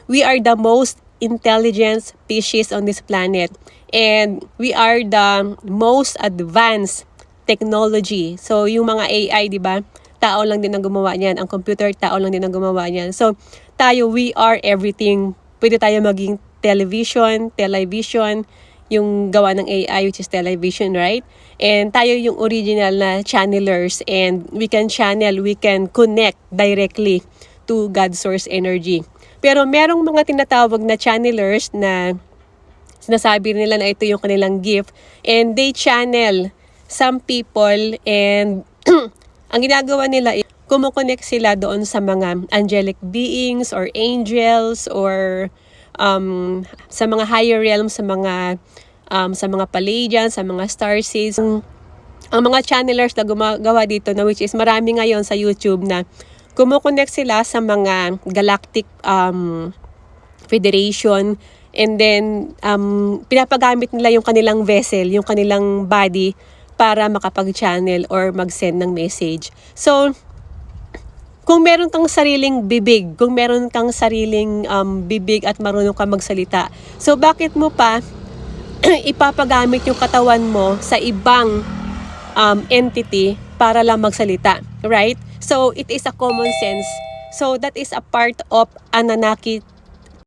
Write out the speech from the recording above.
we are the most intelligent species on this planet. And we are the most advanced technology. So, yung mga AI, di ba? Tao lang din ang gumawa niyan. Ang computer, tao lang din ang gumawa niyan. So, tayo, we are everything. Pwede tayo maging television, yung gawa ng AI, which is television, right? And tayo yung original na channelers, and we can connect directly to God's source energy. Pero merong mga tinatawag na channelers na sinasabi nila na ito yung kanilang gift, and they channel some people, and ang ginagawa nila is kumukonect sila doon sa mga angelic beings or angels or sa mga higher realms, sa mga Pleiadians, sa mga starseeds. Ang mga channelers na gumagawa dito, na which is marami ngayon sa YouTube, na kumukonect sila sa mga galactic federation, and then pinapagamit nila yung kanilang vessel, yung kanilang body, para makapag-channel or mag-send ng message. So, kung meron kang sariling bibig, bibig at marunong kang magsalita, so bakit mo pa ipapagamit yung katawan mo sa ibang entity para lang magsalita, right? So, it is a common sense. So, that is a part of Anunnaki